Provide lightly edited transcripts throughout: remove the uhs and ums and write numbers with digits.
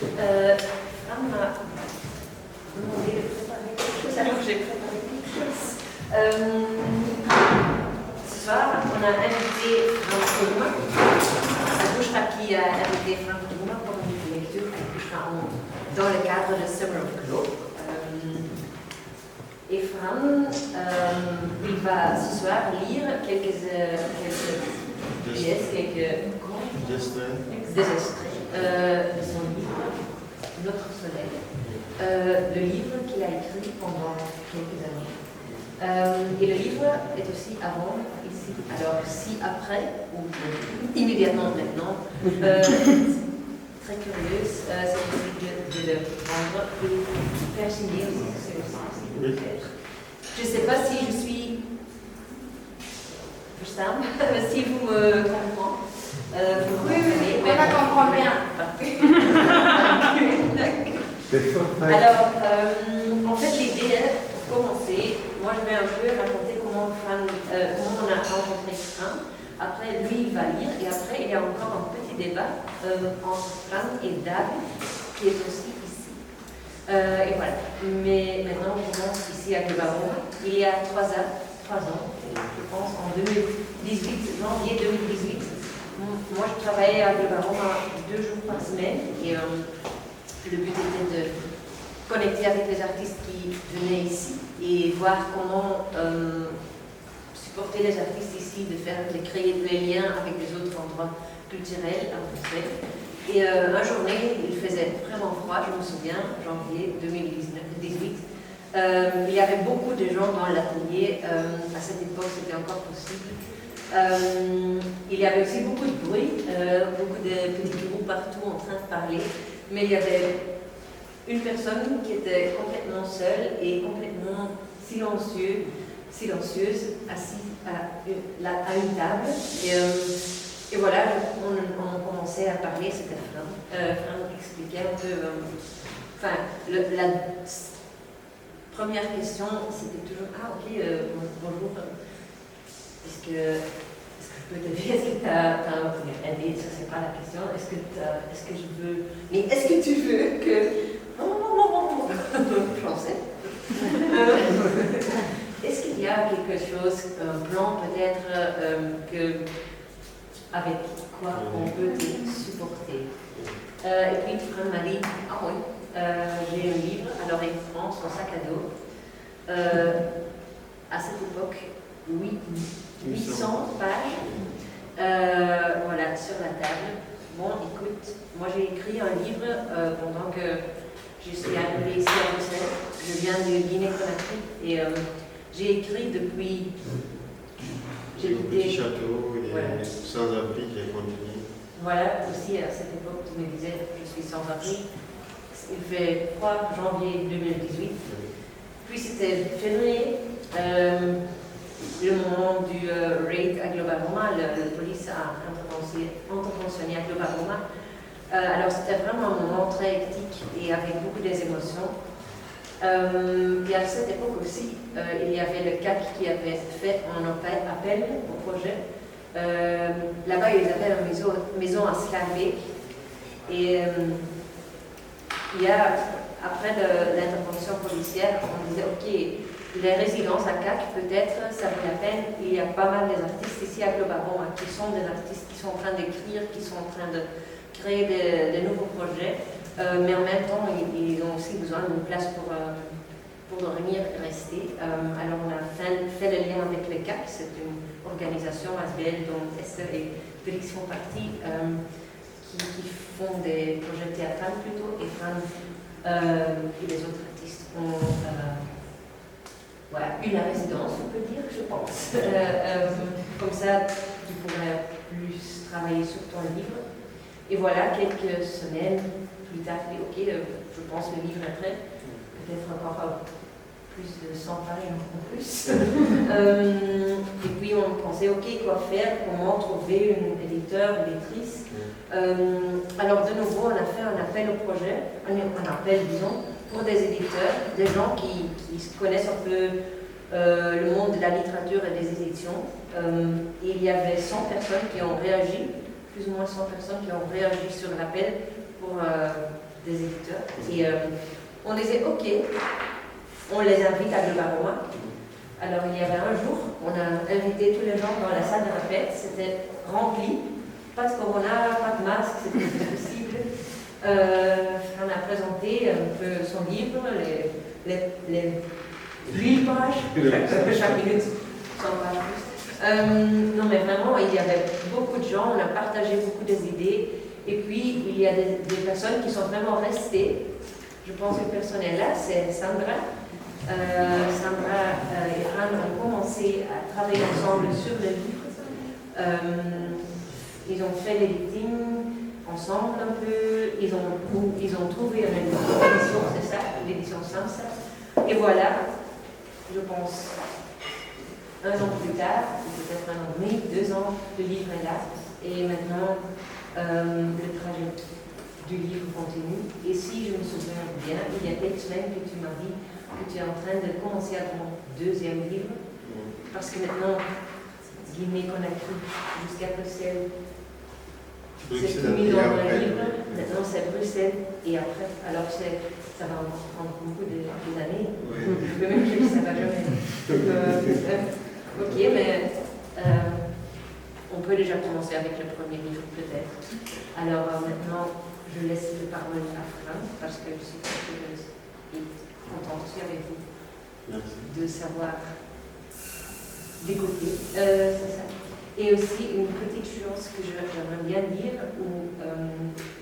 Fran m'a demandé de préparer quelque chose, alors j'ai préparé quelque chose. Ce soir, on a invité Frank Kouma. Ça touchera qui a invité Frank Kouma pour une lecture qui touchera dans le cadre de Summer of Globe. Et Fran, il va ce soir lire quelques pièces, quelques extraits de son livre, Notre Soleil, le livre qu'il a écrit pendant quelques années. Et le livre est aussi avant, ici. Alors, si après, ou immédiatement maintenant, très curieuse, c'est possible de le prendre et faire signer aussi. Je ne sais pas si je suis simple, si vous me comprenez. Oui, on la comprend bien. Alors, en fait, l'idée, pour commencer, moi je vais un peu raconter comment on a rencontré Fran. Après, lui, il va lire, et après, il y a encore un petit débat entre Fran et David, qui est aussi ici. Et voilà. Mais maintenant, on commence ici à Globaroma. Il y a 3 ans, je pense, en 2018, janvier 2018. Moi, je travaillais à Globaroma 2 jours par semaine, et le but était de connecter avec les artistes qui venaient ici et voir comment supporter les artistes ici, de créer des liens avec les autres endroits culturels à Bruxelles. Et un journée, il faisait vraiment froid, je me souviens, janvier 2018. Il y avait beaucoup de gens dans l'atelier, à cette époque c'était encore possible. Il y avait aussi beaucoup de bruit, beaucoup de petits groupes partout en train de parler, mais il y avait une personne qui était complètement seule et complètement silencieuse, assise à une table. Et voilà, on commençait à parler, c'était Fran. Fran expliquait un peu. La première question, c'était toujours bonjour. Est-ce que je peux t'aider? Est-ce que tu as aidé? Ça, c'est pas la question. Est-ce que je veux. Mais est-ce que tu veux que. Non. Français. Est-ce qu'il y a quelque chose, un plan peut-être, avec quoi on peut te supporter? Et puis Fran m'a dit, ah oui, j'ai un livre, alors il prend son sac à dos. À cette époque, 800 pages, voilà, sur la table. Bon, écoute, moi j'ai écrit un livre pendant que je suis arrivée ici à Bruxelles. Je viens de Guinée-Conakry et j'ai écrit depuis. J'ai un petit château, il est sans-abri qui a continué. Voilà, aussi à cette époque, tu me disais, je suis sans-abri. Il fait froid, janvier 2018. Puis c'était février, le moment du raid à Globaroma, la police a interventionné à Globaroma. Alors c'était vraiment un moment très hectique et avec beaucoup d'émotions. Et à cette époque aussi, il y avait le CAC qui avait fait un appel au projet. Là-bas, ils avaient une maison à Scarbeck. Et il y a, après l'intervention policière, on disait, OK, les résidences à CAC, peut-être, ça vaut la peine. Il y a pas mal d'artistes ici à Globaroma qui sont des artistes qui sont en train d'écrire, qui sont en train de créer de nouveaux projets. Mais en même temps, ils ont aussi besoin d'une place pour dormir et rester. Alors, on a fait le lien avec le CAC, c'est une organisation ASBL dont Esther et Félix font partie, qui font des projets théâtrales plutôt, et Fran et les autres artistes ont une résidence, on peut dire, je pense. Comme ça, tu pourrais plus travailler sur ton livre. Et voilà, quelques semaines plus tard, OK, je pense que le livre est prêt, peut-être encore plus de 100 pages, encore plus. Et puis on pensait, OK, quoi faire, comment trouver une éditeur, une éditrice. Alors de nouveau, on a fait un appel au projet, un appel, disons, pour des éditeurs, des gens qui connaissent un peu le monde de la littérature et des éditions. Il y avait 100 personnes qui ont réagi, plus ou moins 100 personnes qui ont réagi sur l'appel pour des éditeurs. Et on disait, ok, on les invite à Global Roma. Alors il y avait un jour, on a invité tous les gens dans la salle de la fête, c'était rempli, pas de corona, pas de masque, c'était possible. On a présenté un peu son livre, les 8 pages, chaque minute, 100 pages plus. Non mais vraiment, il y avait beaucoup de gens, on a partagé beaucoup des idées, et puis il y a des personnes qui sont vraiment restées. Je pense que le personnel là, c'est Sandra. Sandra et Ran ont commencé à travailler ensemble sur le livre. Ils ont fait l'editing ensemble un peu. Ils ont trouvé une édition, c'est ça, l'édition Samsa. Et voilà, je pense, 1 an plus tard, peut-être 1 an et demi, 2 ans, le livre est là. Et maintenant, le trajet du livre continue. Et si je me souviens bien, il y a quelques semaines que tu m'as dit que tu es en train de commencer à ton 2e livre, parce que maintenant, Guinée-Conakry jusqu'à Bruxelles, c'est mis dans un livre, maintenant c'est Bruxelles et après, alors ça va prendre beaucoup d'années, même je ne sais pas jamais. Ok, mais on peut déjà commencer avec le premier livre peut-être. Alors maintenant, je laisse la parole à Fran, parce que je suis très curieuse et contente aussi avec vous. Merci. De savoir d'écouter. C'est ça. Et aussi une petite chose que j'aimerais bien dire, où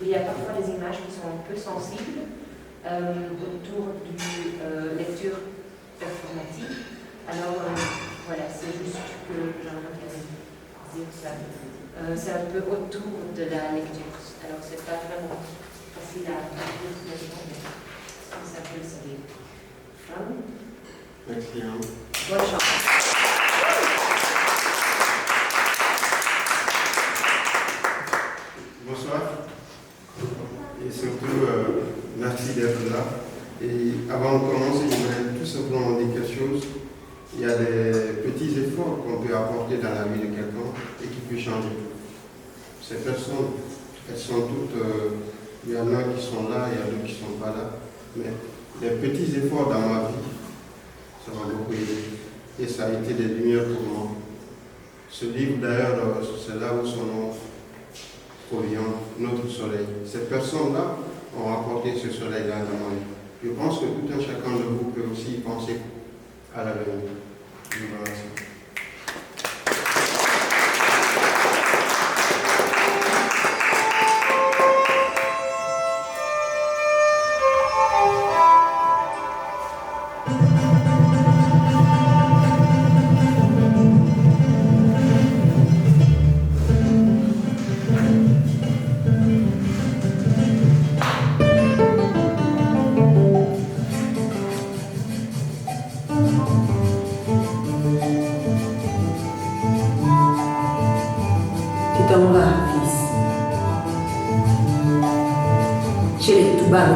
il y a parfois des images qui sont un peu sensibles autour du lecture performative. Alors voilà, c'est juste que j'aimerais bien dire ça. C'est un peu autour de la lecture. Alors c'est pas vraiment facile à dire maintenant, mais ça peut le savoir. Merci. Bonne chance. Bonsoir. Et surtout, merci d'être là. Et avant de commencer, je voudrais tout simplement dire quelque chose. Il y a des petits efforts qu'on peut apporter dans la vie de quelqu'un et qui peut changer. Ces personnes, elles sont toutes, il y en a qui sont là, il y en a d'autres qui ne sont pas là. Mais les petits efforts dans ma vie, ça m'a beaucoup aidé. Et ça a été des lumières pour moi. Ce livre, d'ailleurs, c'est là où son nom provient, notre soleil. Ces personnes-là ont apporté ce soleil-là dans ma vie. Je pense que tout un chacun de vous peut aussi y penser à l'avenir. Je vous remercie.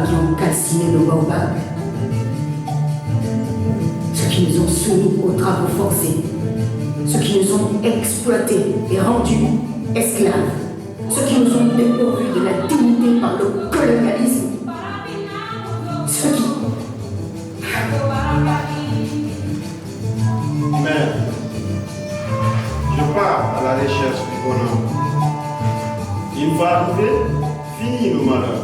Qui ont calciné nos baobabs, ceux qui nous ont soumis aux travaux forcés, ceux qui nous ont exploités et rendus esclaves, ceux qui nous ont dépourvus de la dignité par le colonialisme, ceux qui... Mais je pars à la recherche du bonheur. Il va arriver, finir nos malheurs.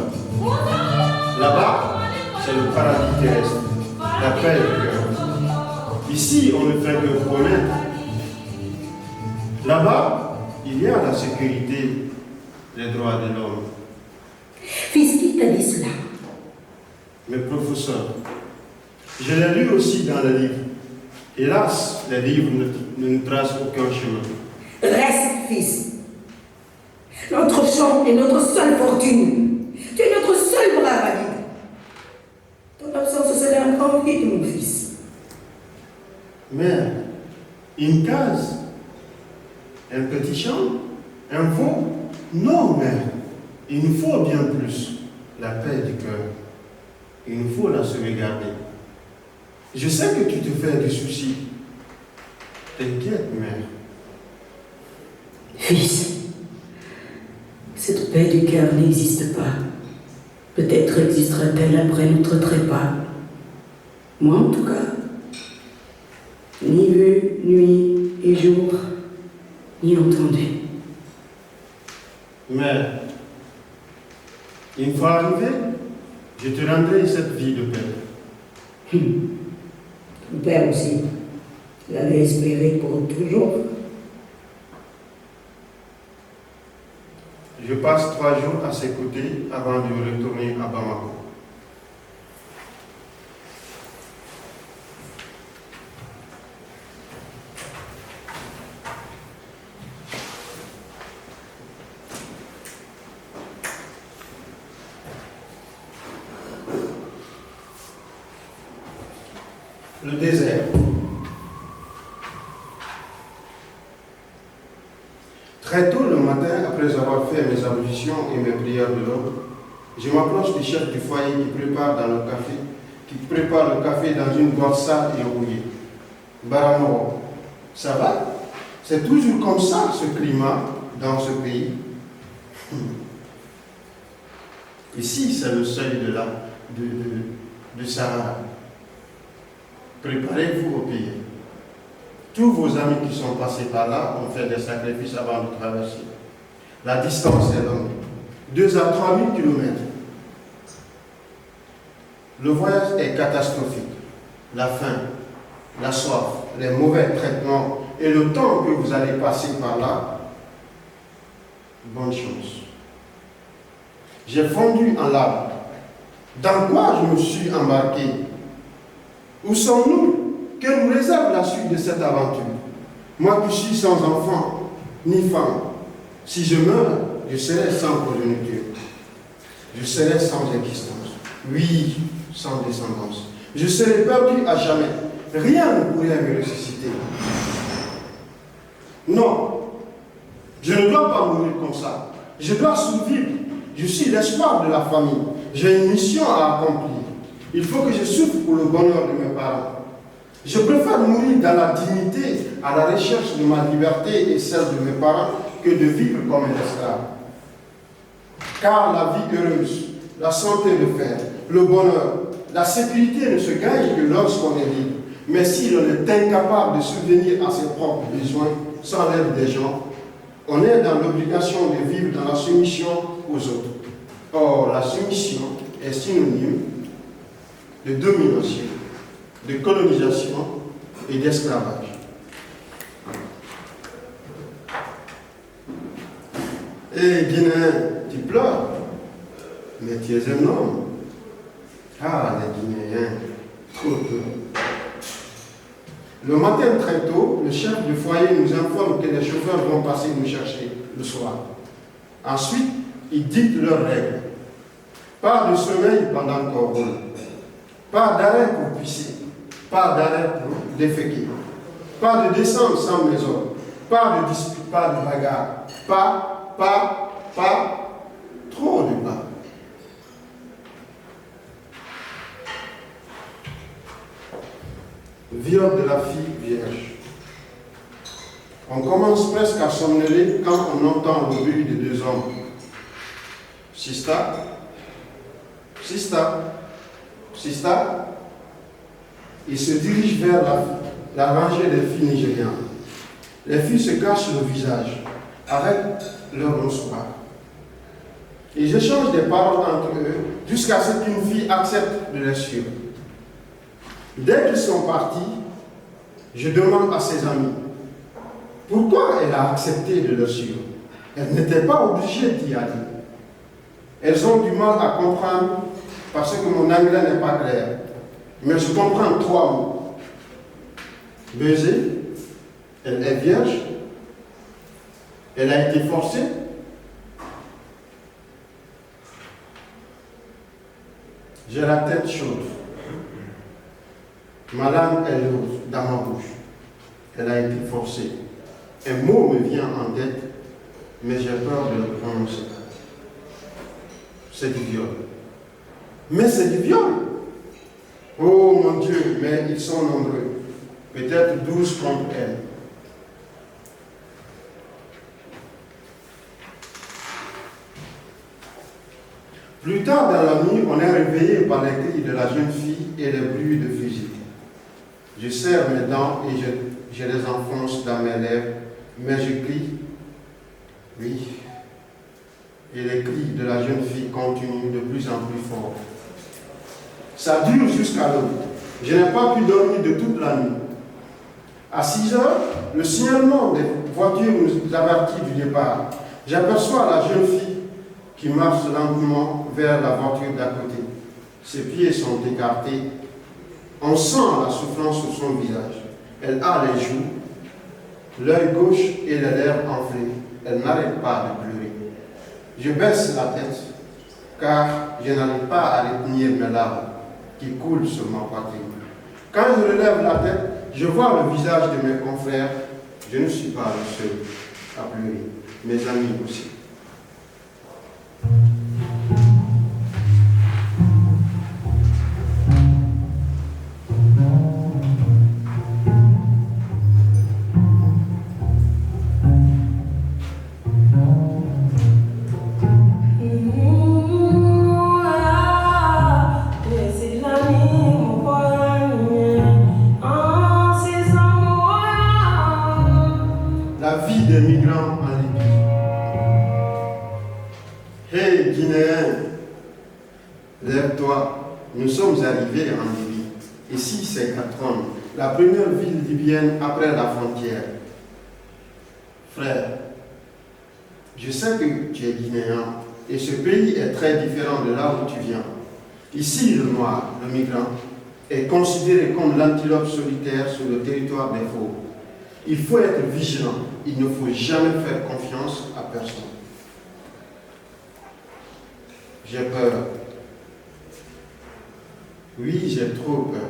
Là-bas, c'est le paradis terrestre, la paix du cœur. Ici, on ne fait que promettre. Là-bas, il y a la sécurité, les droits de l'homme. Fils, qui t'a dit cela? Mes professeurs, je l'ai lu aussi dans les livres. Hélas, les livres ne nous tracent aucun chemin. Reste, fils. Notre champ est notre seule fortune. Tu es notre seul bras valide. Ton absence serait un grand vide, mon fils. Mère, une case, un petit champ, un veau? Non, mère. Il nous faut bien plus. La paix du cœur. Il nous faut la sauvegarder. Je sais que tu te fais des soucis. T'inquiète, mère. Fils, cette paix du cœur n'existe pas. Peut-être existera-t-elle après notre trépas. Moi, en tout cas, ni vu nuit et jour, ni entendu. Mais, une fois arrivé, je te rendrai cette vie de paix. Mon père aussi l'avait espéré pour toujours. Je passe 3 jours à ses côtés avant de retourner à Bamako. Le désert. Très tôt le matin, après avoir fait mes ablutions et mes prières de l'aube, je m'approche du chef du foyer qui prépare le café dans une boîte sale et rouillée. Baramo, ça va? C'est toujours comme ça, ce climat, dans ce pays. Ici, c'est le seuil de Sahara. Préparez-vous au pays. Tous vos amis qui sont passés par là ont fait des sacrifices avant de traverser. La distance est longue, 2 à 3 000 km. Le voyage est catastrophique. La faim, la soif, les mauvais traitements et le temps que vous allez passer par là, bonne chance. J'ai fondu en larmes. Dans quoi je me suis embarqué? Où sommes-nous? Que nous réserve la suite de cette aventure? Moi qui suis sans enfant, ni femme, si je meurs, je serai sans progéniture. Je serai sans existence. Oui, sans descendance. Je serai perdu à jamais. Rien ne pourrait me ressusciter. Non, je ne dois pas mourir comme ça. Je dois survivre. Je suis l'espoir de la famille. J'ai une mission à accomplir. Il faut que je souffre pour le bonheur de mes parents. Je préfère mourir dans la dignité, à la recherche de ma liberté et celle de mes parents, que de vivre comme un esclave. Car la vie heureuse, la santé de fer, le bonheur, la sécurité ne se gagne que lorsqu'on est libre. Mais si l'on est incapable de subvenir à ses propres besoins sans l'aide des gens, on est dans l'obligation de vivre dans la soumission aux autres. Or, la soumission est synonyme de domination, de colonisation et d'esclavage. Et Guinéen, tu pleures, mais tu es un homme. Ah, les Guinéens, trop peu. Le matin très tôt, le chef du foyer nous informe que les chauffeurs vont passer nous chercher le soir. Ensuite, ils dictent leurs règles. Pas de sommeil pendant qu'on roule. Pas d'arrêt pour pisser. Pas d'arrêt pour déféquer. Pas de descente sans maison. Pas de dispute, pas de bagarre. Pas, trop de pas. Viol de la fille vierge. On commence presque à somnoler quand on entend le bruit de 2 hommes. Sista. Ils se dirigent vers la rangée des filles nigérianes. Les filles se cachent le visage, arrêtent leur mouchoir. Ils échangent des paroles entre eux jusqu'à ce qu'une fille accepte de les suivre. Dès qu'ils sont partis, je demande à ses amis pourquoi elle a accepté de le suivre. Elle n'était pas obligée d'y aller. Elles ont du mal à comprendre parce que mon anglais n'est pas clair. Mais je comprends 3 mots. Baiser, elle est vierge, elle a été forcée, j'ai la tête chaude. Ma langue est lourde dans ma bouche. Elle a été forcée. Un mot me vient en tête, mais j'ai peur de le prononcer. C'est du viol. Mais c'est du viol. Oh mon Dieu, mais ils sont nombreux. Peut-être 12 contre elle. Plus tard dans la nuit, on est réveillé par les cris de la jeune fille et les bruits de fusil. Je serre mes dents et je les enfonce dans mes lèvres, mais je crie. Oui. Et les cris de la jeune fille continuent de plus en plus fort. Ça dure jusqu'à l'aube. Je n'ai pas pu dormir de toute la nuit. À 6 heures, le signalement des voitures nous avertit du départ. J'aperçois la jeune fille qui marche lentement vers la voiture d'à côté. Ses pieds sont écartés. On sent la souffrance sur son visage. Elle a les joues, l'œil gauche et les lèvres enflées. Elle n'arrête pas de pleurer. Je baisse la tête, car je n'arrive pas à retenir mes larmes qui coulent sur ma poitrine. Quand je relève la tête, je vois le visage de mes confrères. Je ne suis pas le seul à pleurer, mes amis aussi. La vie des migrants en Libye. Hey Guinéens, lève-toi, nous sommes arrivés en Libye. Ici c'est Khartoum, la première ville libyenne après la frontière. Frère, je sais que tu es guinéen et ce pays est très différent de là où tu viens. Ici, le noir, le migrant, est considéré comme l'antilope solitaire sur le territoire des fauves. Il faut être vigilant, il ne faut jamais faire confiance à personne. J'ai peur. Oui, j'ai trop peur.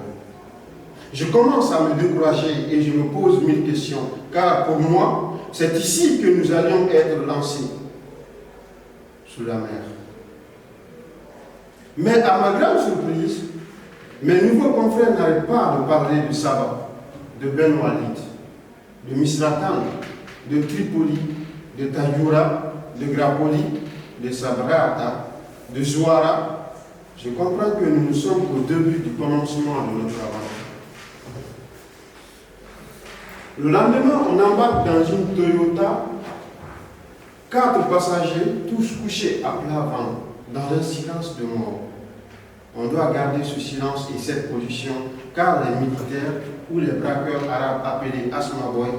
Je commence à me décourager et je me pose 1000 questions, car pour moi, c'est ici que nous allions être lancés, sous la mer. Mais à ma grande surprise, mes nouveaux confrères n'arrêtent pas de parler de Saba, de Ben Walid, de Misratan, de Tripoli, de Tajoura, de Grapoli, de Sabrata, de Zouara. Je comprends que nous ne sommes qu'au début du commencement de notre travail. Le lendemain, on embarque dans une Toyota, 4 passagers, tous couchés à plat ventre, dans un silence de mort. On doit garder ce silence et cette position, car les militaires ou les braqueurs arabes appelés Asmaboy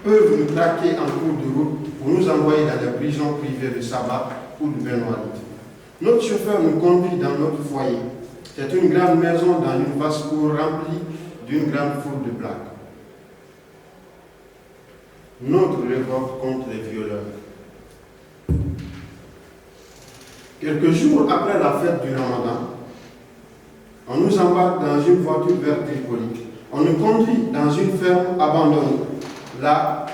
peuvent nous traquer en cours de route pour nous envoyer dans des prisons privées de Saba ou de Ben Walid. Notre chauffeur nous conduit dans notre foyer. C'est une grande maison dans une vaste cour remplie d'une grande foule de plaques. Notre révolte contre les violeurs. Quelques jours après la fête du Ramadan, on nous embarque dans une voiture vers Tripoli. On nous conduit dans une ferme abandonnée. Là,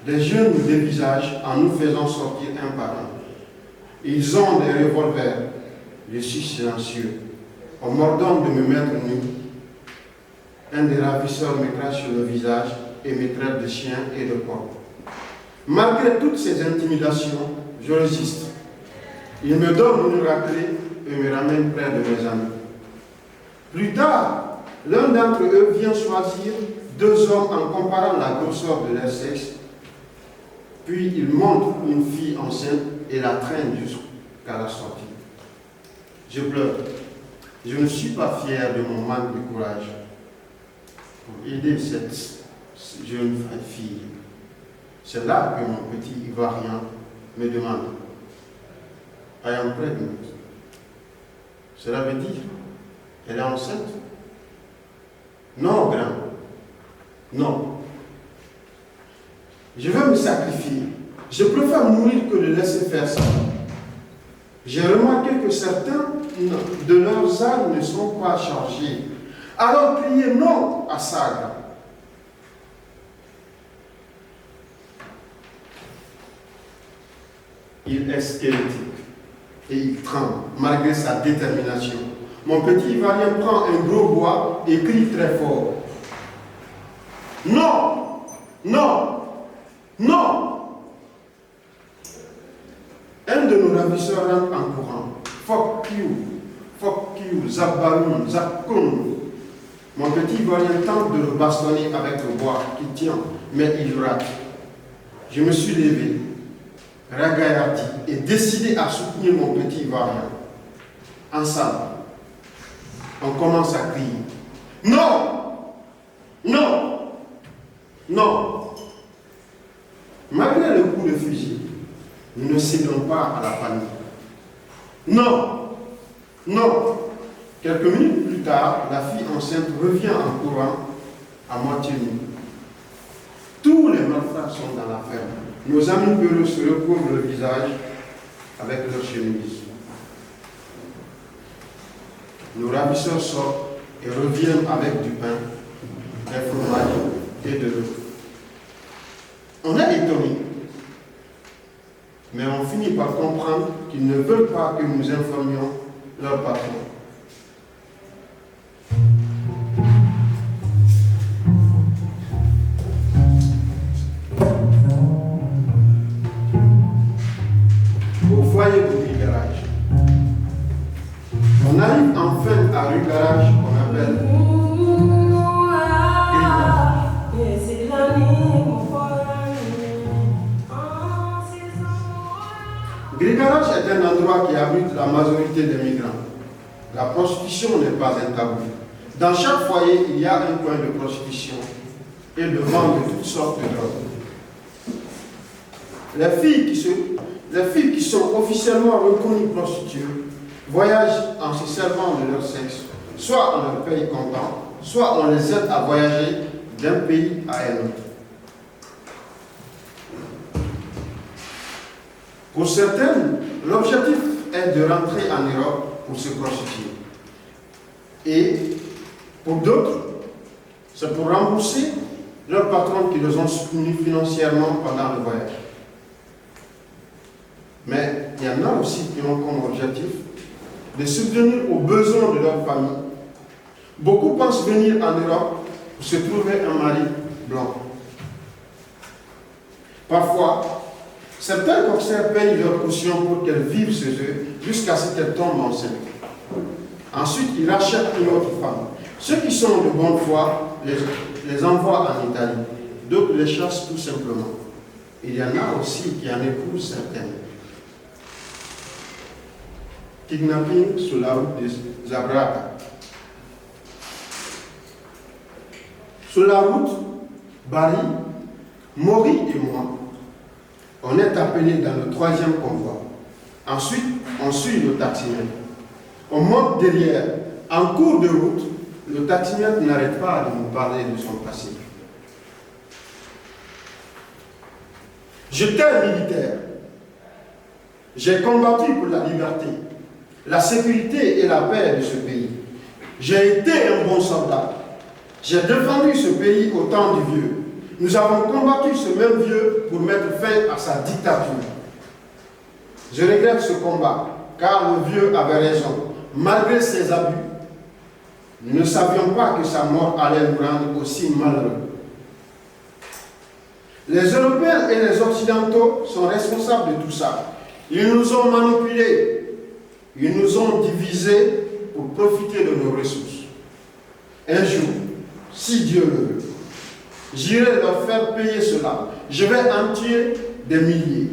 des jeunes nous dévisagent en nous faisant sortir un par un. Ils ont des revolvers. Je suis silencieux. On m'ordonne de me mettre nu. Un des ravisseurs me crache sur le visage et me traite de chien et de porc. Malgré toutes ces intimidations, je résiste. Il me donne une raclée et me ramène près de mes amis. Plus tard, l'un d'entre eux vient choisir 2 hommes en comparant la grosseur de leur sexe. Puis il montre une fille enceinte et la traîne jusqu'à la sortie. Je pleure. Je ne suis pas fier de mon manque de courage pour aider cette jeune fille. C'est là que mon petit Ivoirien me demande « I am pregnant ». Cela veut dire « Elle est enceinte ?» Non, grand. Non. Je veux me sacrifier. Je préfère mourir que de laisser faire ça. J'ai remarqué que certains de leurs armes ne sont pas chargées. Alors criez non à ça. Il est squelettique et il tremble malgré sa détermination. Mon petit Ivoirien prend un gros bois et crie très fort. Non! Non! Non! Un de nos ravisseurs rentre en courant, fuck you, Zabaloun, Zabkoun. Mon petit Ivoirien tente de le bastonner avec le bois qui tient, mais il rate. Je me suis levé, ragaillardi, et décidé à soutenir mon petit Ivoirien. Ensemble, on commence à crier. Non! Non! Non! Malgré le coup de fusil, nous ne cédons pas à la panique. Non! Non! Quelques minutes plus tard, la fille enceinte revient en courant à moitié nue. Tous les malfrats sont dans la ferme. Nos amis peureux se recouvrent le visage avec leurs chemises. Nos ravisseurs sortent et reviennent avec du pain, des fromages et de l'eau. On est étonnés, mais on finit par comprendre qu'ils ne veulent pas que nous informions leur patron. Au foyer de rue Garage. On arrive enfin à rue Garage qu'on appelle Grigarache est un endroit qui abrite la majorité des migrants. La prostitution n'est pas un tabou. Dans chaque foyer, il y a un point de prostitution et de vente de toutes sortes de drogues. Les filles qui sont officiellement reconnues prostituées voyagent en se servant de leur sexe. Soit on leur paye comptant, soit on les aide à voyager d'un pays à un autre. Pour certaines, l'objectif est de rentrer en Europe pour se prostituer. Et pour d'autres, c'est pour rembourser leurs patrons qui les ont soutenus financièrement pendant le voyage. Mais il y en a aussi qui ont comme objectif de subvenir aux besoins de leur famille. Beaucoup pensent venir en Europe pour se trouver un mari blanc. Parfois, certains corsaires payent leur caution pour qu'elles vivent chez eux jusqu'à ce qu'elles tombent enceintes. Ensuite, ils rachètent une autre femme. Ceux qui sont de bonne foi les envoient en Italie. D'autres les chassent tout simplement. Il y en a aussi qui en épousent certaines. Kidnapping sur la route de Zabrata. Sur la route, Barry, Maury et moi, on est appelés dans le 3e convoi. Ensuite, on suit le taximètre. On monte derrière. En cours de route, le taximètre n'arrête pas de nous parler de son passé. J'étais militaire. J'ai combattu pour la liberté, la sécurité et la paix de ce pays. J'ai été un bon soldat. J'ai défendu ce pays au temps du vieux. Nous avons combattu ce même vieux pour mettre fin à sa dictature. Je regrette ce combat, car le vieux avait raison. Malgré ses abus, nous ne savions pas que sa mort allait nous rendre aussi malheureux. Les Européens et les Occidentaux sont responsables de tout ça. Ils nous ont manipulés, ils nous ont divisés pour profiter de nos ressources. Un jour, si Dieu le veut, j'irai leur faire payer cela. Je vais en tuer des milliers.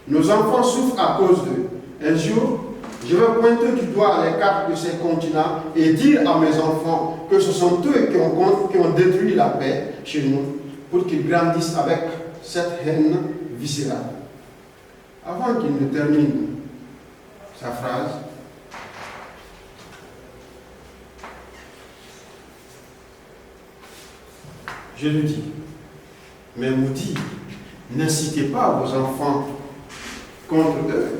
Nos enfants souffrent à cause d'eux. Un jour, je vais pointer du doigt les cartes de ces continents et dire à mes enfants que ce sont eux qui ont détruit la paix chez nous pour qu'ils grandissent avec cette haine viscérale. Avant qu'il ne termine sa phrase, je lui dis, mais Moudi, n'incitez pas vos enfants contre eux,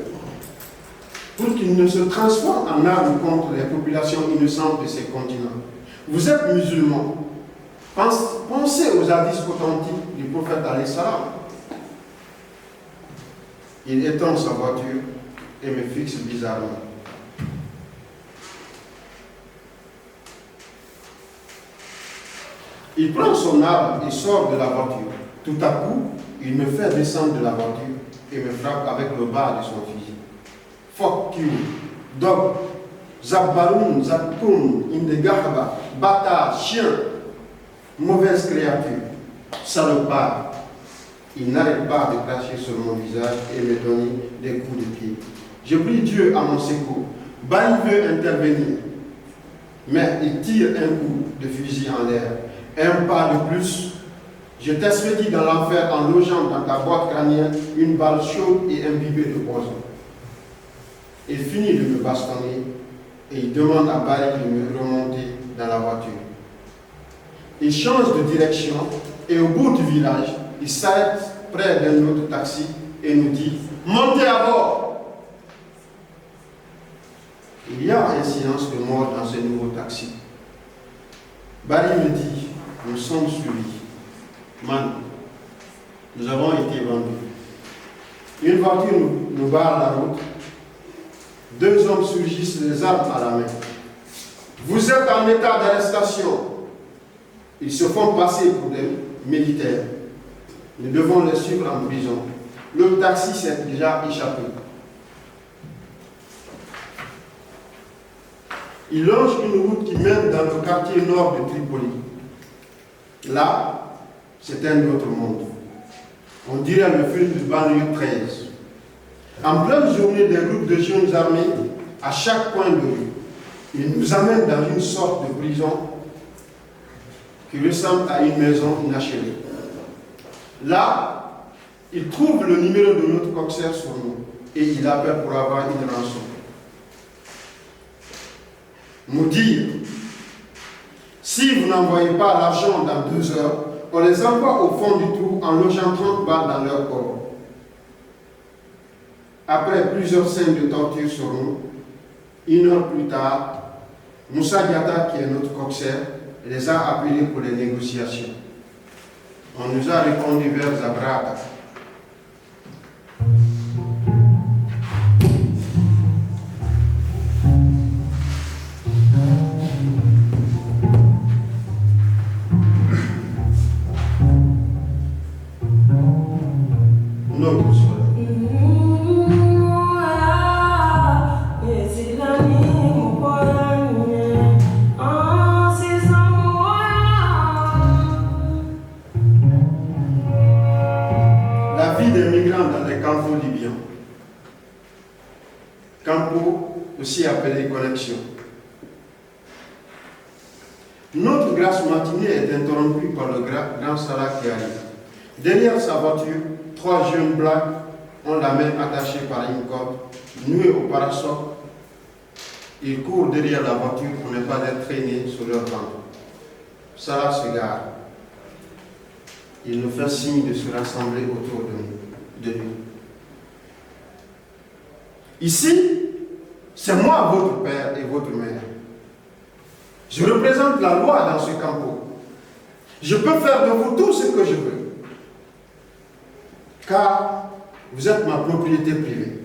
pour qu'ils ne se transforment en armes contre les populations innocentes de ces continents. Vous êtes musulmans. Pensez aux hadiths authentiques du prophète alayhi salam. Il étend sa voiture et me fixe bizarrement. Il prend son arme et sort de la voiture. Tout à coup, il me fait descendre de la voiture et me frappe avec le bas de son fusil. Fuck you, Donc, Zabbaroun, Zabkoum, Indegahaba, bâtard, chien, mauvaise créature, salopard. Il n'arrête pas de cracher sur mon visage et me donner des coups de pied. Je prie Dieu à mon secours. Bali veut intervenir, mais il tire un coup de fusil en l'air. Un pas de plus, je t'expédie dans l'enfer en logeant dans ta boîte crânienne une balle chaude et imbibée de poison. Il finit de me bastonner et il demande à Bali de me remonter dans la voiture. Il change de direction et au bout du village, il s'arrête près d'un autre taxi et nous dit « Montez à bord !» Il y a un silence de mort dans ce nouveau taxi. Bali me dit « Nous sommes suivis. Man, nous avons été vendus. » Une voiture nous barre la route. Deux hommes surgissent, les armes à la main. « Vous êtes en état d'arrestation. » Ils se font passer pour des militaires. Nous devons les suivre en prison. Le taxi s'est déjà échappé. Il longe une route qui mène dans le quartier nord de Tripoli. Là, c'est un autre monde. On dirait le film de banlieue 13. En pleine journée, des groupes de jeunes armés à chaque coin de rue. Ils nous amènent dans une sorte de prison qui ressemble à une maison inachevée. Là, ils trouvent le numéro de notre coxeur sur nous et il appelle pour avoir une rançon. Nous dire, si vous n'envoyez pas l'argent dans 2 heures, on les envoie au fond du trou en logeant 30 balles dans leur corps. Après plusieurs scènes de torture sur nous, 1 heure plus tard, Moussa Diatta, qui est notre coxeur, les a appelés pour les négociations. On nous a répondu vers Zabrata. Notre soir. La vie des migrants dans les campos libyens. Campo, aussi appelé connexion. Notre grasse matinée est interrompue par le grand Salah qui arrive. Derrière sa voiture, 3 jeunes blacks ont la main attachée par une corde, nouée au parasol. Ils courent derrière la voiture pour ne pas être traînés sur leur ventre. Salah se gare. Il nous fait signe de se rassembler autour de lui. Ici, c'est moi votre père et votre mère. Je représente la loi dans ce campo. Je peux faire de vous tout ce que je veux. Car vous êtes ma propriété privée.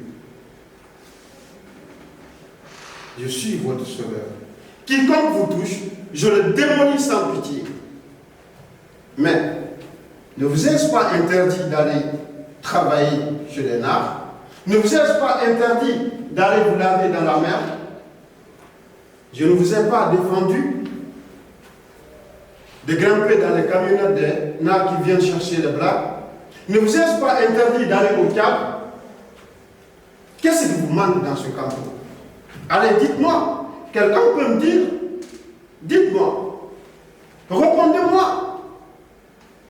Je suis votre sauveur. Quiconque vous touche, je le démolis sans pitié. Mais ne vous ai-je pas interdit d'aller travailler chez les nards? Ne vous ai-je pas interdit d'aller vous laver dans la mer? Je ne vous ai pas défendu de grimper dans les camionnettes des nards qui viennent chercher les blacks? Ne vous ai-je pas interdit d'aller au Cap? Qu'est-ce qui vous manque dans ce campo? Allez, dites-moi. Quelqu'un peut me dire? Dites-moi.